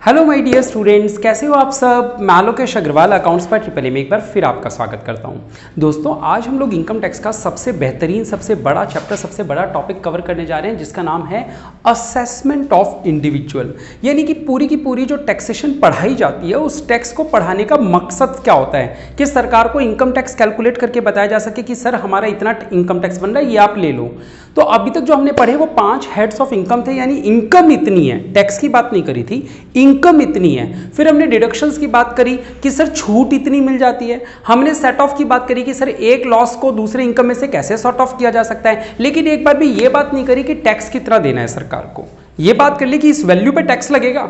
Hello my dear students, कैसे हो आप सब। मैं आलोकेश अग्रवाल अकाउंट्स पर ट्रिपल ए में एक बार फिर आपका स्वागत करता हूं। दोस्तों, आज हम लोग इनकम टैक्स का सबसे बेहतरीन, सबसे बड़ा चैप्टर, सबसे बड़ा टॉपिक कवर करने जा रहे हैं, जिसका नाम है असेसमेंट ऑफ इंडिविजुअल। यानी कि पूरी की पूरी जो टैक्सेशन पढ़ाई जाती है, उस टैक्स को पढ़ाने का मकसद क्या होता है कि सरकार को इनकम टैक्स कैलकुलेट करके बताया जा सके कि सर हमारा इतना इनकम टैक्स बन रहा है, ये आप ले लो। तो अभी तक जो हमने पढ़े वो 5 हेड्स ऑफ इनकम थे, यानी इनकम इतनी है, टैक्स की बात नहीं करी थी, इनकम इतनी है। फिर हमने डिडक्शंस की बात करी कि सर छूट इतनी मिल जाती है। हमने सेट ऑफ की बात करी कि सर एक लॉस को दूसरे इनकम में से कैसे सॉर्ट ऑफ किया जा सकता है। लेकिन एक बार भी ये बात नहीं करी कि टैक्स कितना देना है सरकार को। ये बात कर ली कि इस वैल्यू पे टैक्स लगेगा,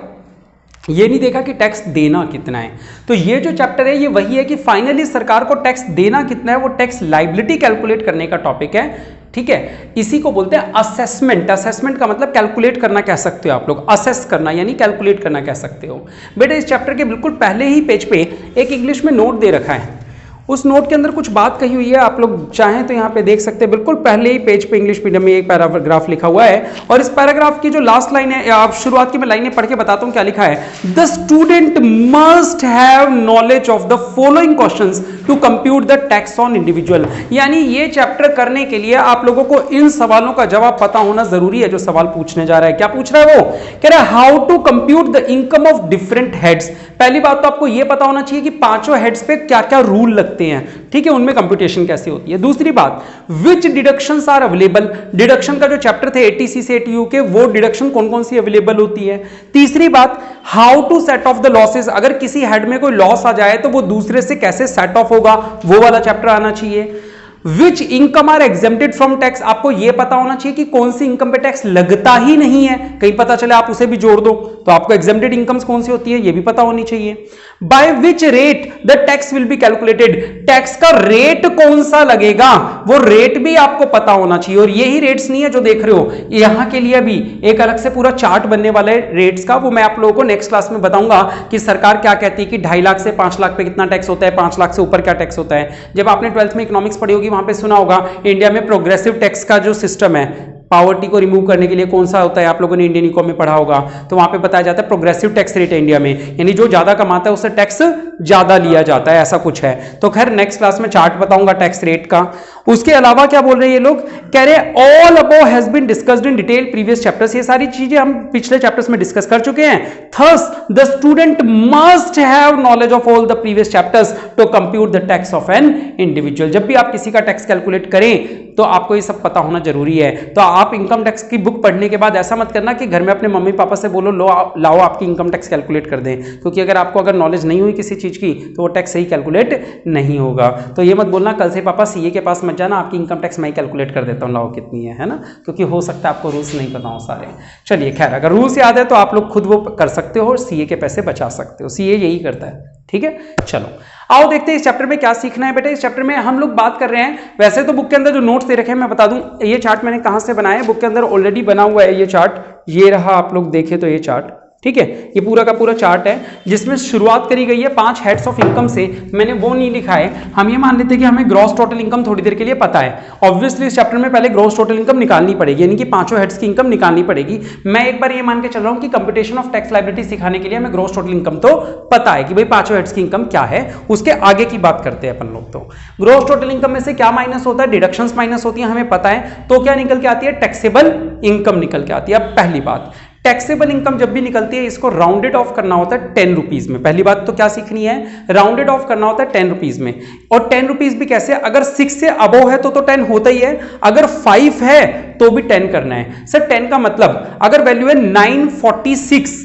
ये नहीं देखा कि टैक्स देना कितना है। तो ये जो चैप्टर है ये वही है कि फाइनली सरकार को टैक्स देना कितना है, वो टैक्स लायबिलिटी कैलकुलेट करने का टॉपिक है। ठीक है, इसी को बोलते हैं असेसमेंट। असेसमेंट का मतलब कैलकुलेट करना कह सकते हो आप लोग, असेस करना यानी कैलकुलेट करना कह सकते हो। बेटा, इस चैप्टर के बिल्कुल पहले ही पेज पे एक इंग्लिश में नोट दे रखा है। उस नोट के अंदर कुछ बात कही हुई है, आप लोग चाहें तो यहाँ पे देख सकते हैं। बिल्कुल पहले ही पेज पे इंग्लिश मीडियम में एक पैराग्राफ लिखा हुआ है, और इस पैराग्राफ की जो लास्ट लाइन है, आप शुरुआत की मैं लाइनें पढ़ के बताता हूँ क्या लिखा है। The student must have knowledge of the following questions to compute the tax on individual. यानी ये चैप्टर करने के लिए आप लोगों को इन सवालों का जवाब पता होना जरूरी है। जो सवाल पूछने जा रहा है, क्या पूछ रहा है वो कह रहा है how to compute the income of different heads. पहली बात तो आपको यह पता होना चाहिए कि पांचों हेड्स पे क्या क्या रूल लगते हैं, ठीक है, उनमें कंप्यूटेशन कैसे होती है। दूसरी बात, विच डिडक्शंस आर अवेलेबल। डिडक्शन का जो चैप्टर थे 80C से 80U के, वो डिडक्शन कौन कौन सी अवेलेबल होती है। तीसरी बात, how to set off the losses. अगर किसी हेड में कोई लॉस आ जाए तो वो दूसरे से कैसे सेट ऑफ होगा, वो वाला चैप्टर आना चाहिए। Which income are exempted from tax. आपको यह पता होना चाहिए कि कौन सी इनकम पे टैक्स लगता ही नहीं है, कहीं पता चले आप उसे भी जोड़ दो तो आपको एग्जेम्प्टेड इनकम्स कौन सी होती है, यह भी पता होनी चाहिए। By which rate the tax will be calculated. Tax का रेट कौन सा लगेगा, वो रेट भी आपको पता होना चाहिए। और यही रेट्स नहीं है जो देख रहे हो, यहां के लिए भी एक अलग से पूरा चार्ट बनने वाला है रेट्स का। वो मैं आप लोगों को नेक्स्ट क्लास में बताऊंगा कि सरकार क्या कहती है कि 2.5 लाख से 5 लाख पे कितना टैक्स होता है, 5 लाख से ऊपर क्या टैक्स होता है। जब आपने 12th में इकोनॉमिक्स पढ़ी होगी, वहां पे सुना होगा इंडिया में प्रोग्रेसिव टैक्स का जो सिस्टम है, पॉवर्टी को रिमूव करने के लिए कौन सा होता है, आप लोगों ने इंडियन इकोनॉमी में पढ़ा होगा। तो वहां पे बताया जाता है प्रोग्रेसिव टैक्स रेट है इंडिया में, यानी जो ज्यादा कमाता है उससे टैक्स ज्यादा लिया जाता है, ऐसा कुछ है। तो खैर नेक्स्ट क्लास में चार्ट बताऊंगा टैक्स रेट का। उसके अलावा क्या बोल रहे हैं ये लोग, कह रहे all above has been discussed in detail previous chapters. ये सारी चीजें हम पिछले चैप्टर्स में डिस्कस कर चुके हैं। Thus the student must have knowledge of all the previous chapters to compute the tax of an individual. जब भी आप किसी का टैक्स कैलकुलेट करें तो आपको ये सब पता होना जरूरी है। तो आप इनकम टैक्स की बुक पढ़ने के बाद ऐसा मत करना कि घर में अपने मम्मी पापा से बोलो लो लाओ आपकी इनकम टैक्स कैलकुलेट कर दें, क्योंकि अगर नॉलेज नहीं हुई किसी चीज की तो वो टैक्स सही कैलकुलेट नहीं होगा। तो ये मत बोलना कल से पापा सीए के पास मत जाना, आपकी इनकम टैक्स मैं ही कैलकुलेट कर देता हूँ, लाओ कितनी है ना, क्योंकि हो सकता है आपको रूल्स नहीं पता हो सारे। चलिए खैर, अगर रूल्स याद है तो आप लोग खुद वो कर सकते हो और सीए के पैसे बचा सकते हो, सीए यही करता है। ठीक है, चलो आओ देखते हैं इस चैप्टर में क्या सीखना है। बेटा, इस चैप्टर में हम लोग बात कर रहे हैं, वैसे तो बुक के अंदर जो नोट्स दे रखे हैं मैं बता दूं, ये चार्ट मैंने कहां से बनाया है, बुक के अंदर ऑलरेडी बना हुआ है ये चार्ट। ये रहा, आप लोग देखें तो ये चार्ट, ठीक है, ये पूरा का पूरा चार्ट है जिसमें शुरुआत करी गई है 5 हेड्स ऑफ इनकम से। मैंने वो नहीं लिखा है, हम ये मान लेते हैं कि हमें ग्रॉस टोटल इनकम थोड़ी देर के लिए पता है। ऑब्वियसली इस चैप्टर में पहले ग्रॉस टोटल इनकम निकालनी पड़ेगी, यानी कि पांचों हेड्स की इनकम निकालनी पड़ेगी। मैं एक बार ये मान के चल रहा हूं कि कंप्यूटेशन ऑफ टैक्स लायबिलिटी सिखाने के लिए हमें ग्रॉस टोटल इनकम तो पता है कि भाई पांचों हेड्स की इनकम क्या है। उसके आगे की बात करते हैं अपन लोग। तो ग्रॉस टोटल इनकम में से क्या माइनस होता है, डिडक्शंस माइनस होती है, हमें पता है। तो क्या निकल के आती है, टैक्सेबल इनकम निकल के आती है। अब पहली बात, टैक्सेबल इनकम जब भी निकलती है इसको राउंडेड ऑफ करना होता है 10 रुपीज में। पहली बात तो क्या सीखनी है, राउंडेड ऑफ करना होता है 10 रुपीज में। और 10 रुपीज भी कैसे, अगर 6 से अबव है तो 10 होता ही है, अगर 5 है तो भी 10 करना है। सर 10 का मतलब, अगर वैल्यू है 946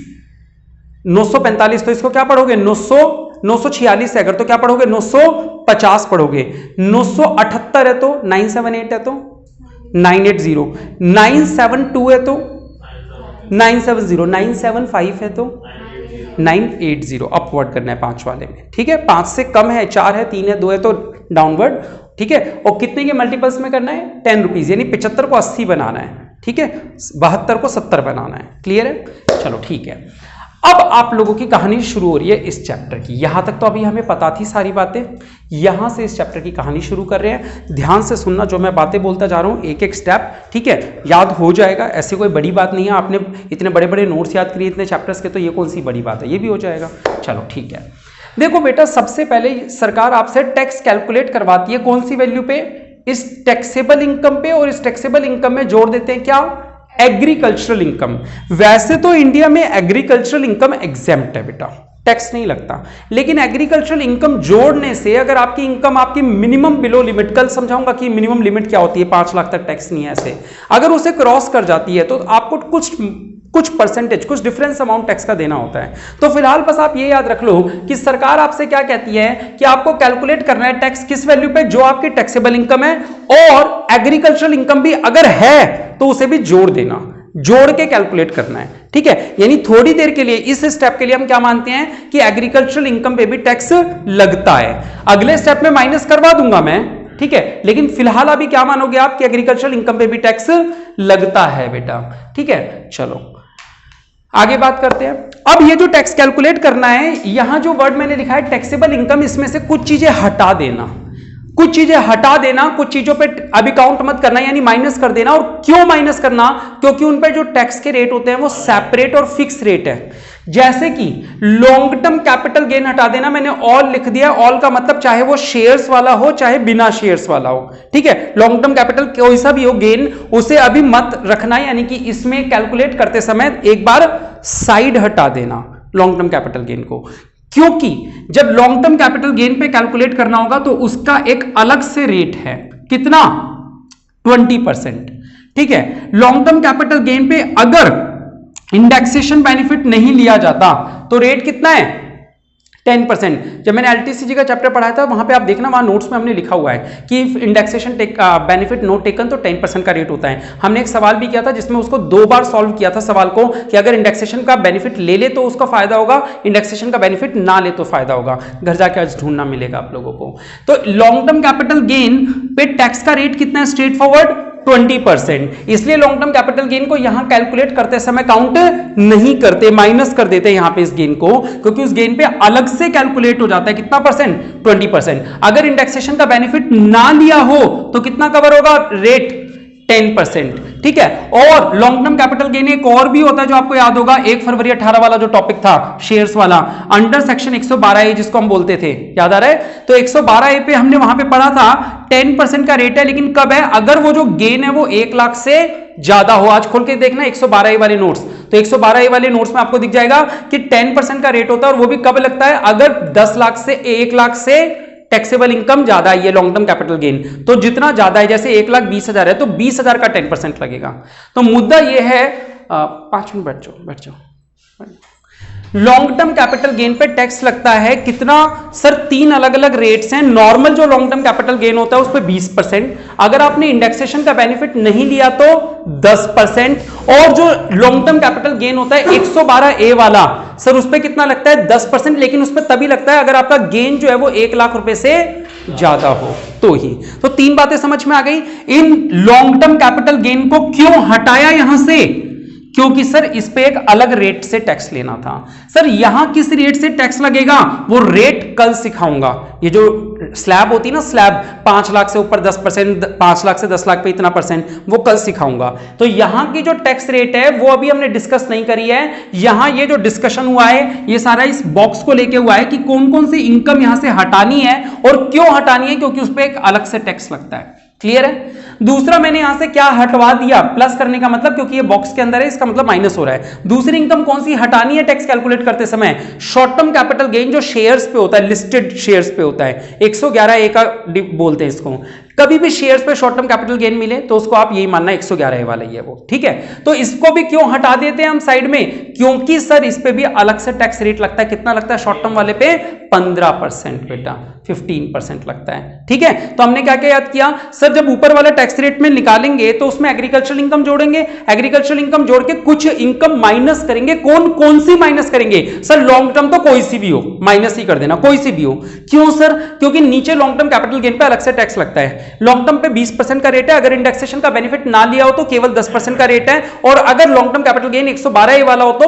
945 तो इसको क्या पढ़ोगे 946 है अगर तो क्या पढ़ोगे 950 पढ़ोगे। 978 है तो 978 है तो 980, 972 है तो 970, 975 है तो 980। अपवर्ड करना है 5 वाले में, ठीक है। 5 से कम है, 4 है, 3 है, 2 है तो डाउनवर्ड, ठीक है। और कितने के मल्टीपल्स में करना है, 10 रुपीज, यानी 75 को 80 बनाना है, ठीक है, 72 को 70 बनाना है। क्लियर है, चलो ठीक है। अब आप लोगों की कहानी शुरू हो रही है इस चैप्टर की। यहां तक तो अभी हमें पता थी सारी बातें, यहां से इस चैप्टर की कहानी शुरू कर रहे हैं। ध्यान से सुनना, जो मैं बातें बोलता जा रहा हूं एक एक स्टेप, ठीक है, याद हो जाएगा, ऐसी कोई बड़ी बात नहीं है। आपने इतने बड़े बड़े नोट्स याद किए इतने चैप्टर्स के, तो ये कौन सी बड़ी बात है, ये भी हो जाएगा। चलो ठीक है, देखो बेटा, सबसे पहले सरकार आपसे टैक्स कैलकुलेट करवाती है कौन सी वैल्यू पे, इस टैक्सेबल इनकम पे, और इस टैक्सेबल इनकम में जोड़ देते हैं क्या, एग्रीकल्चरल इनकम। वैसे तो इंडिया में एग्रीकल्चरल इनकम एग्जेम्प्ट है बेटा, टैक्स नहीं लगता, लेकिन एग्रीकल्चरल इनकम जोड़ने से अगर आपकी इनकम आपकी मिनिमम बिलो लिमिट, कल समझाऊंगा कि मिनिमम लिमिट क्या होती है, 5 लाख तक टैक्स नहीं है ऐसे, अगर उसे क्रॉस कर जाती है तो आपको कुछ परसेंटेज, कुछ डिफरेंस अमाउंट टैक्स का देना होता है। तो फिलहाल बस आप ये याद रख लो कि सरकार आपसे क्या कहती है कि आपको कैलकुलेट करना है टैक्स किस वैल्यू पे, जो आपकी टैक्सेबल इनकम है, और एग्रीकल्चरल इनकम भी अगर है तो उसे भी जोड़ देना, जोड़ के कैलकुलेट करना है, ठीक है। यानी थोड़ी देर के लिए इस स्टेप के लिए हम क्या मानते हैं कि एग्रीकल्चरल इनकम पे भी टैक्स लगता है। अगले स्टेप में माइनस करवा दूंगा मैं, ठीक है, लेकिन फिलहाल अभी क्या मानोगे आप कि एग्रीकल्चरल इनकम पे भी टैक्स लगता है बेटा, ठीक है। चलो आगे बात करते हैं। अब ये जो टैक्स कैलकुलेट करना है, यहां जो वर्ड मैंने लिखा है टैक्सेबल इनकम, इसमें से कुछ चीजें हटा देना, कुछ चीजें हटा देना, कुछ चीजों पे अभी काउंट मत करना, यानी माइनस कर देना। और क्यों माइनस करना, क्योंकि उन पे जो टैक्स के रेट होते हैं वो सेपरेट और फिक्स रेट है। जैसे कि लॉन्ग टर्म कैपिटल गेन हटा देना, मैंने ऑल लिख दिया। ऑल का मतलब चाहे वो शेयर्स वाला हो चाहे बिना शेयर्स वाला हो, ठीक है। लॉन्ग टर्म कैपिटल कोई सा भी हो गेन, उसे अभी मत रखना, यानी कि इसमें कैलकुलेट करते समय एक बार साइड हटा देना लॉन्ग टर्म कैपिटल गेन को, क्योंकि जब लॉन्ग टर्म कैपिटल गेन पे कैलकुलेट करना होगा तो उसका एक अलग से रेट है, कितना, 20%, ठीक है। लॉन्ग टर्म कैपिटल गेन पे अगर इंडेक्सेशन बेनिफिट नहीं लिया जाता तो रेट कितना है, 10%। जब मैंने एलटीसीजी का चैप्टर पढ़ाया था वहां पे आप देखना, वहां नोट्स में हमने लिखा हुआ है कि इंडेक्सेशन बेनिफिट नोट टेकन तो 10% का रेट होता है। हमने एक सवाल भी किया था जिसमें उसको 2 बार सॉल्व किया था सवाल को, कि अगर इंडेक्सेशन का बेनिफिट ले ले तो उसका फायदा होगा, इंडेक्सेशन का बेनिफिट ना ले तो फायदा होगा। घर जाके आज ढूंढना मिलेगा आप लोगों को। तो लॉन्ग टर्म कैपिटल गेन पे टैक्स का रेट कितना है, स्ट्रेट फॉरवर्ड 20%। इसलिए लॉन्ग टर्म कैपिटल गेन को यहां कैलकुलेट करते समय काउंट नहीं करते, माइनस कर देते हैं यहां पे इस गेन को, क्योंकि उस गेन पे अलग से कैलकुलेट हो जाता है कितना परसेंट, 20%। अगर इंडेक्सेशन का बेनिफिट ना लिया हो तो कितना कवर होगा, रेट 10%, ठीक है। और लॉन्ग टर्म कैपिटल गेन एक और भी होता है जो आपको याद होगा, 1 फरवरी 18 वाला जो टॉपिक था शेयर्स वाला, अंडर सेक्शन 112A जिसको हम बोलते थे, याद आ रहा है। तो 112A पे हमने वहां पे पढ़ा था 10% का रेट है, लेकिन कब है, अगर वो जो गेन है वो 1 लाख से ज्यादा हो। आज खोल के देखना 112A वाले नोट्स, तो 112A वाले नोट्स में आपको दिख जाएगा कि 10% का रेट होता है, और वो भी कब लगता है, अगर 10 लाख से 1 लाख से टैक्सेबल इनकम ज्यादा है, ये लॉन्ग टर्म कैपिटल गेन। तो जितना ज्यादा है, जैसे 1,20,000 है तो 20,000 का 10% लगेगा। तो मुद्दा ये है, 5 मिनट बैठ जाओ। लॉन्ग टर्म कैपिटल गेन पे टैक्स लगता है कितना सर, 3 अलग अलग रेट्स हैं। नॉर्मल जो लॉन्ग टर्म कैपिटल गेन होता है उस पे 20%, अगर आपने इंडेक्सेशन का बेनिफिट नहीं लिया तो 10%, और जो लॉन्ग टर्म कैपिटल गेन होता है 112A वाला सर, उस पे कितना लगता है, 10%, लेकिन उस पे तभी लगता है अगर आपका गेन जो है वो 1 लाख रुपए से ज्यादा हो तो ही। तो 3 बातें समझ में आ गई। In long term capital gain को क्यों हटाया यहां से, क्योंकि सर इस पे एक अलग रेट से टैक्स लेना था। सर यहां किस रेट से टैक्स लगेगा, वो रेट कल सिखाऊंगा। ये जो स्लैब होती है ना, स्लैब 5 लाख से ऊपर 10%, 5 लाख से 10 लाख पे इतना %, वो कल सिखाऊंगा। तो यहां की जो टैक्स रेट है वो अभी हमने डिस्कस नहीं करी है। यहां ये जो डिस्कशन हुआ है ये सारा इस बॉक्स को लेके हुआ है कि कौन कौन सी इनकम यहां से हटानी है और क्यों हटानी है, क्योंकि उस पर एक अलग से टैक्स लगता है। क्लियर है। दूसरा मैंने यहां से क्या हटवा दिया, प्लस करने का मतलब, क्योंकि ये बॉक्स के अंदर है इसका मतलब माइनस हो रहा है। दूसरी इनकम कौन सी हटानी है टैक्स कैलकुलेट करते समय, शॉर्ट टर्म कैपिटल गेन जो शेयर्स पे होता है, लिस्टेड शेयर्स पे होता है, 111A का बोलते हैं इसको। कभी भी शेयर्स पे शॉर्ट टर्म कैपिटल गेन मिले तो उसको आप यही मानना 111A वाला ही है वो, ठीक है। तो इसको भी क्यों हटा देते हैं हम साइड में, क्योंकि सर इस पे भी अलग से टैक्स रेट लगता है। कितना लगता है शॉर्ट टर्म वाले पे, 15% बेटा, 15% लगता है, ठीक है। तो हमने क्या क्या याद किया सर, जब ऊपर वाला टैक्स रेट में निकालेंगे तो उसमें एग्रीकल्चरल इनकम जोड़ेंगे, एग्रीकल्चरल इनकम जोड़ के कुछ इनकम माइनस करेंगे। कौन कौन सी माइनस करेंगे सर, लॉन्ग टर्म तो कोई सी भी हो माइनस ही कर देना, कोई सी भी हो। क्यों सर, क्योंकि नीचे लॉन्ग टर्म कैपिटल गेन पे अलग से टैक्स लगता है। लॉन्ग टर्म पे 20% का रेट है, अगर इंडेक्सेशन का बेनिफिट ना लिया हो तो केवल 10% का रेट है, और अगर long term capital gain 112A वाला हो तो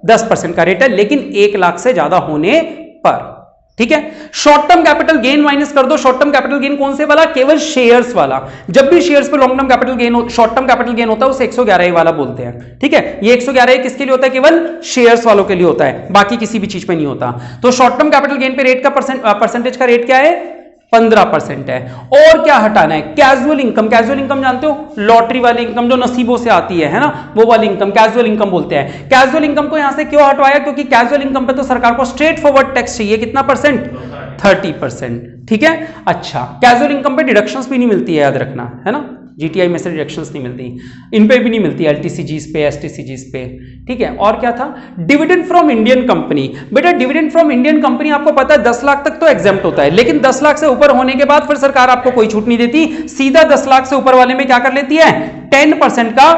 10% का रेट है, लेकिन 1 लाख से ज्यादा होने पर। ठीक है, short term capital gain minus कर दो। शॉर्ट टर्म कैपिटल गेन कौन से वाला? केवल शेयर्स वाला। जब भी शेयर्स पे long term capital gain, short term capital gain होता है उसे 111 वाला बोलते हैं। ठीक है, ये 111 किसके लिए होता है? केवल शेयर्स वालों के लिए होता है, बाकी किसी भी चीज पे नहीं होता। तो शॉर्ट टर्म कैपिटल गेन पे रेट का परसेंटेज का रेट क्या है? 15% है। और क्या हटाना है? Casual income. कैजुअल इनकम जानते हो? लॉटरी वाली इनकम जो नसीबों से आती है ना, वो वाली इनकम कैजुअल इनकम बोलते हैं। कैजुअल इनकम को यहां से क्यों हटवाया? क्योंकि कैजुअल इनकम पे तो सरकार को स्ट्रेट फॉरवर्ड टैक्स चाहिए। कितना परसेंट? 30%। ठीक है, अच्छा, कैजुअल इनकम पे डिडक्शंस भी नहीं मिलती है, याद रखना है ना, जीटीआई में से डिडक्शंस नहीं मिलती, इन पे भी नहीं मिलती, एलटीसीजीस पे, एसटीसीजीस पे। ठीक है, और क्या था? Dividend from Indian company. बेटा डिविडेंड फ्रॉम इंडियन कंपनी आपको पता है 10 लाख तक तो एग्जेम्प्ट होता है, लेकिन 10 लाख से ऊपर होने के बाद फिर सरकार आपको कोई छूट नहीं देती, सीधा 10 लाख से ऊपर वाले में क्या कर लेती है? 10% का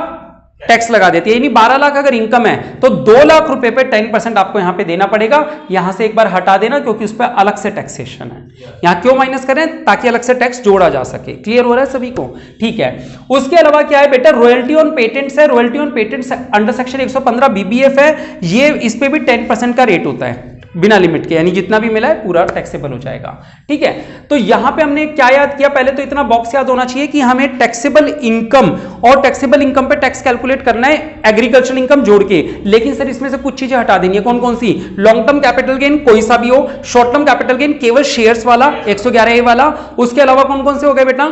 टैक्स लगा देती है। यानी 12 लाख अगर इनकम है तो 2 लाख रुपए पे 10% आपको यहां पे देना पड़ेगा। यहां से एक बार हटा देना क्योंकि उस पर अलग से टैक्सेशन है। यहां क्यों माइनस करें? ताकि अलग से टैक्स जोड़ा जा सके। क्लियर हो रहा है सभी को? ठीक है, उसके अलावा क्या है बेटा? रॉयल्टी ऑन पेटेंट्स है। Royalty on patents under section 115 BBF है। ये इस पे भी 10% का रेट होता है बिना लिमिट के, यानी जितना भी मिला है पूरा टैक्सेबल हो जाएगा। ठीक है, तो यहां पे हमने क्या याद किया? पहले तो इतना बॉक्स याद होना चाहिए कि हमें टैक्सेबल इनकम और टैक्सेबल इनकम पे टैक्स कैलकुलेट करना है एग्रीकल्चरल इनकम जोड़ के। लेकिन सर इसमें से कुछ चीजें हटा देनी है। कौन कौन सी? लॉन्ग टर्म कैपिटल गेन कोई सा भी हो, शॉर्ट टर्म कैपिटल गेन केवल शेयर्स वाला 111A वाला, उसके अलावा कौन कौन से हो गए बेटा?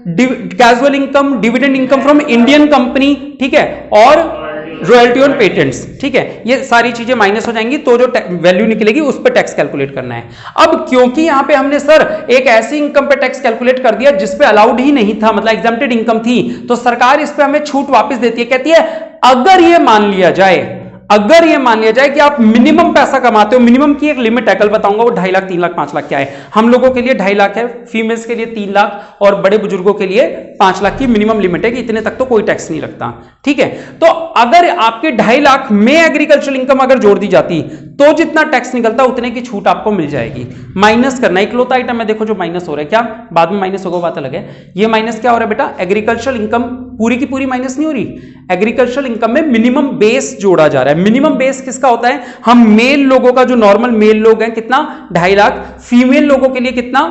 Casual income, dividend income from Indian company, ठीक है, और रॉयल्टी ऑन पेटेंट्स। ठीक है, ये सारी चीजें माइनस हो जाएंगी तो जो वैल्यू निकलेगी उस पर टैक्स कैलकुलेट करना है। अब क्योंकि यहां पे हमने सर एक ऐसी इनकम पे टैक्स कैलकुलेट कर दिया जिस पे अलाउड ही नहीं था, मतलब एग्जम्प्टेड इनकम थी, तो सरकार इस पे हमें छूट वापस देती है। कहती है अगर ये मान लिया जाए कि आप मिनिमम पैसा कमाते हो, मिनिमम की एक लिमिट है, कल बताऊंगा वो 2.5 लाख 3 लाख 5 लाख क्या है। हम लोगों के लिए 2.5 लाख है, फीमेल्स के लिए 3 लाख और बड़े बुजुर्गों के लिए 5 लाख की मिनिमम लिमिट है कि इतने तक तो कोई टैक्स नहीं लगता। ठीक है, तो अगर आपके 2.5 लाख में एग्रीकल्चरल इनकम अगर जोड़ दी जाती तो जितना टैक्स निकलता उतने की छूट आपको मिल जाएगी। माइनस करना इकलौता आइटम है, देखो जो माइनस हो रहा है, क्या बाद में माइनस होगा बात अलग है। ये माइनस क्या हो रहा है बेटा? एग्रीकल्चरल इनकम पूरी की पूरी माइनस नहीं हो रही, एग्रीकल्चरल इनकम में मिनिमम बेस जोड़ा जा रहा है। मिनिमम बेस किसका होता है? हम मेल लोगों का, जो नॉर्मल मेल लोग हैं कितना? 2.5 लाख, फीमेल लोगों के लिए कितना?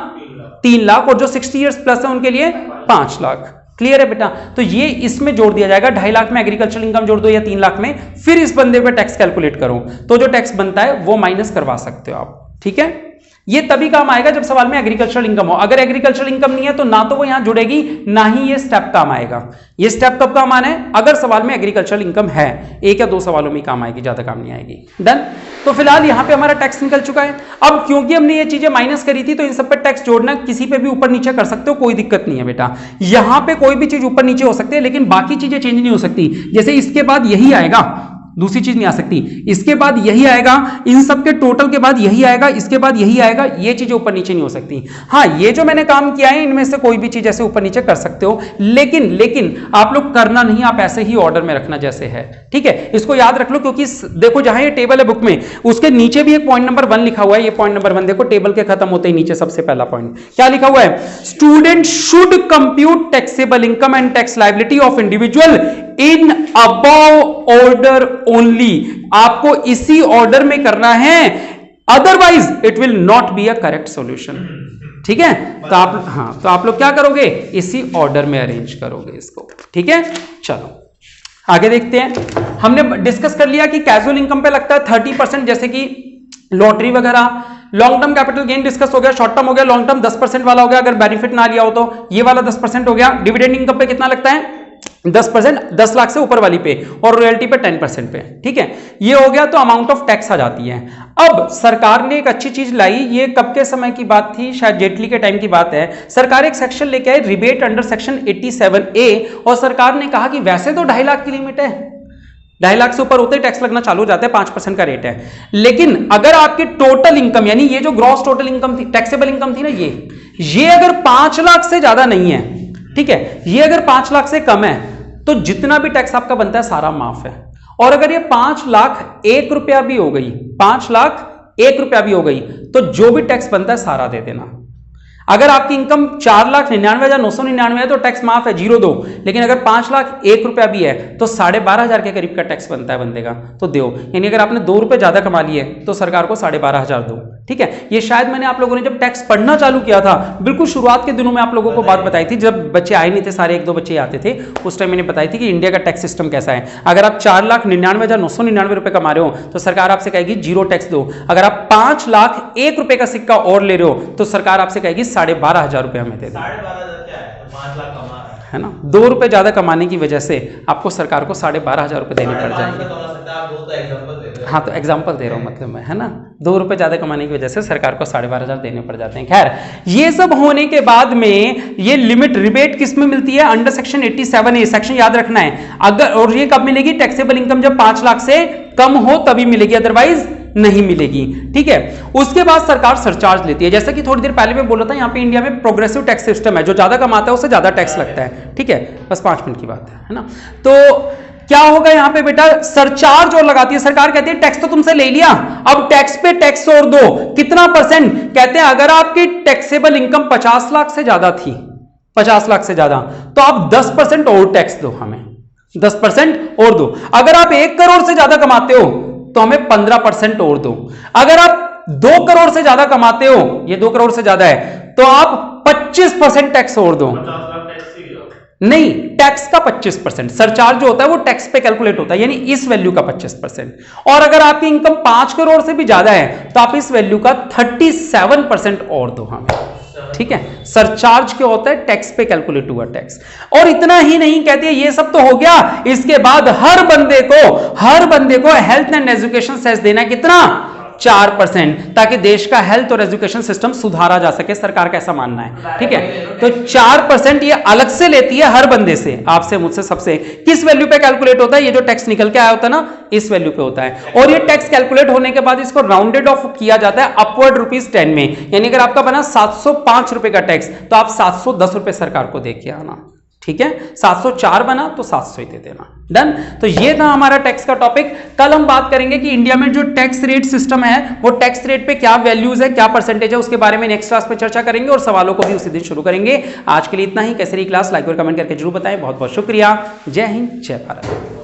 3 लाख, और जो 60 ईयर्स प्लस है उनके लिए 5 लाख। क्लियर है बेटा? तो ये इसमें जोड़ दिया जाएगा। 2.5 लाख में एग्रीकल्चरल इनकम जोड़ दो या 3 लाख में, फिर इस बंदे पे टैक्स कैलकुलेट करो तो जो टैक्स बनता है वो माइनस करवा सकते हो आप। ठीक है, ये तभी काम आएगा जब सवाल में एग्रीकल्चरल इनकम हो। अगर एग्रीकल्चरल इनकम नहीं है तो ना तो वो यहां जुड़ेगी ना ही ये स्टेप काम आएगा। ये स्टेप कब काम आना है? अगर सवाल में एग्रीकल्चरल इनकम है, 1 या 2 सवालों में काम आएगी, ज्यादा काम नहीं आएगी। डन। तो फिलहाल यहां पे हमारा टैक्स निकल चुका है। अब क्योंकि हमने ये चीजें माइनस करी थी तो इन सब पे टैक्स जोड़ना किसी पे भी ऊपर नीचे कर सकते हो, कोई दिक्कत नहीं है बेटा। यहां पे कोई भी चीज ऊपर नीचे हो सकती है लेकिन बाकी चीजें चेंज नहीं हो सकती। जैसे इसके बाद यही आएगा, दूसरी चीज नहीं आ सकती, इसके बाद यही आएगा, इन सब के टोटल के बाद यही आएगा, इसके बाद यही आएगा, ये चीजें ऊपर नीचे नहीं हो सकती। हाँ, ये जो मैंने काम किया है इनमें से कोई भी चीज ऐसे ऊपर नीचे कर सकते हो, लेकिन आप लोग करना नहीं, आप ऐसे ही ऑर्डर में रखना जैसे है। ठीक है, इसको याद रख लो क्योंकि देखो जहां ये टेबल है बुक में उसके नीचे भी एक पॉइंट नंबर 1 लिखा हुआ है। ये पॉइंट नंबर 1 देखो, टेबल के खत्म होते ही नीचे सबसे पहला पॉइंट क्या लिखा हुआ है? Student should compute taxable income and tax liability of individual in above order only. आपको इसी ऑर्डर में करना है, otherwise it will not be a correct solution. ठीक है, तो आप लोग क्या करोगे? इसी ऑर्डर में अरेंज करोगे इसको। ठीक है, चलो आगे देखते हैं। हमने डिस्कस कर लिया कि कैजुअल इनकम पे लगता है 30%, जैसे कि लॉटरी वगैरह। Long term capital gain discuss हो गया, शॉर्ट टर्म हो गया, लॉन्ग टर्म 10% वाला हो गया अगर बेनिफिट ना लिया हो तो, ये वाला 10% हो गया। डिविडेंड इनकम पे कितना लगता है? 10%, 10 लाख से ऊपर वाली पे, और रॉयल्टी पे 10% पे। ठीक है, ये हो गया तो अमाउंट ऑफ टैक्स आ जाती है। अब सरकार ने एक अच्छी चीज लाई, ये कब के समय की बात थी? शायद जेटली के टाइम की बात है। सरकार एक सेक्शन लेके आई, रिबेट अंडर सेक्शन 87A, और सरकार ने कहा कि वैसे तो 2.5 लाख की लिमिट है, 2.5 लाख से ऊपर होते ही टैक्स लगना चालू हो जाता है, 5% का रेट है। लेकिन अगर आपकी टोटल इनकम, यानी ये जो ग्रॉस टोटल इनकम थी, टैक्सेबल इनकम थी ना, ये अगर 5 लाख से ज्यादा नहीं है, ठीक है, ये अगर 5 लाख से कम है तो जितना भी टैक्स आपका बनता है सारा माफ है। और अगर ये 5 लाख 1 रुपया भी हो गई, 5 लाख 1 रुपया भी हो गई, तो जो भी टैक्स बनता है सारा दे देना। अगर आपकी इनकम 4,99,999 है तो टैक्स माफ है, 0 दो। लेकिन अगर 5,01,000 रुपया भी है तो 12,500 के करीब का टैक्स बनता है बंदे का, तो दो। यानी अगर आपने 2 रुपए ज्यादा कमा लिए तो सरकार को 12,500 दो। ठीक है, ये शायद मैंने आप लोगों ने जब टैक्स पढ़ना चालू किया था, बिल्कुल शुरुआत के दिनों में आप लोगों को बात बताई थी, जब बच्चे आए नहीं थे, सारे 1-2 बच्चे आते थे, उस टाइम मैंने बताई थी कि इंडिया का टैक्स सिस्टम कैसा है। अगर आप 4,99,999 रुपए कमा रहे हो तो सरकार आपसे कहेगी 0 टैक्स दो। अगर आप 5,01,000 रुपए का सिक्का और ले रहे हो तो सरकार आपसे कहेगी 12,500 रुपए हमें दे दो। 12,500 क्या है? 5 लाख कमा रहा है ना, 2 रुपए ज्यादा कमाने की वजह से आपको सरकार को 12,500 रुपए देने पड़ जाएंगे। हाँ, तो एग्जाम्पल दे रहा हूँ, मतलब मैं, है ना, 2 रुपए ज्यादा कमाने की वजह से सरकार को 12,500 देने पड़ जाते हैं। खैर, ये सब होने के बाद में ये लिमिट रिबेट किस में मिलती है? Under section 87A। सेक्शन याद रखना है, अगर, और ये कब मिलेगी? टैक्सेबल इनकम जब 5 लाख से कम हो तभी मिलेगी, अदरवाइज नहीं मिलेगी। ठीक है, उसके बाद सरकार सरचार्ज लेती है। जैसा कि थोड़ी देर पहले मैं बोला था, यहाँ पे इंडिया में प्रोग्रेसिव टैक्स सिस्टम है, जो ज्यादा कमाता है उसे ज्यादा टैक्स लगता है। ठीक है, बस 5 मिनट की बात है ना। तो क्या होगा यहाँ पे बेटा? सरचार्ज और लगाती है सरकार, कहती है टैक्स तो तुमसे ले लिया, अब टैक्स पे टैक्स और दो। कितना परसेंट? कहते हैं अगर आपकी टैक्सेबल इनकम 50 लाख से ज्यादा थी, 50 लाख से ज्यादा, तो आप 10% और टैक्स दो, हमें 10% और दो। अगर आप 1 करोड़ से ज्यादा कमाते हो तो हमें 15% और दो। अगर आप 2 करोड़ से ज्यादा कमाते हो, ये 2 करोड़ से ज्यादा है, तो आप 25% टैक्स और दो। नहीं, टैक्स का 25%, सरचार्ज जो होता है वो टैक्स पे कैलकुलेट होता है, यानी इस वैल्यू का 25%। और अगर आपकी इनकम 5 करोड़ से भी ज्यादा है तो आप इस वैल्यू का 37% और दो हमें। ठीक है, सरचार्ज क्या होता है? टैक्स पे कैलकुलेट हुआ टैक्स। और इतना ही नहीं, कहते हैं ये सब तो हो गया, इसके बाद हर बंदे को हेल्थ एंड एजुकेशन सेस देना है। कितना? 4%, ताकि देश का हेल्थ और एजुकेशन सिस्टम सुधारा जा सके, सरकार का ऐसा मानना है। ठीक है, तो 4% ये अलग से लेती है हर बंदे से, आपसे, मुझसे, सबसे। किस वैल्यू पे कैलकुलेट होता है? ये जो टैक्स निकल के आया होता है ना, इस वैल्यू पे होता है। और ये टैक्स कैलकुलेट होने के बाद इसको राउंडेड ऑफ किया जाता है अपवर्ड ₹10 में। यानी अगर आपका बना 705 रुपए का टैक्स, तो आप 710 रुपए सरकार को दे के आना। ठीक है, 704 बना तो 700 ही दे देना। डन। तो ये था हमारा टैक्स का टॉपिक। कल हम बात करेंगे कि इंडिया में जो टैक्स रेट सिस्टम है, वो टैक्स रेट पे क्या वैल्यूज है, क्या परसेंटेज है, उसके बारे में नेक्स्ट क्लास में चर्चा करेंगे, और सवालों को भी उसी दिन शुरू करेंगे। आज के लिए इतना ही। कैसे रही क्लास? लाइक और कमेंट करके जरूर बताएं। बहुत बहुत शुक्रिया। जय हिंद, जय भारत।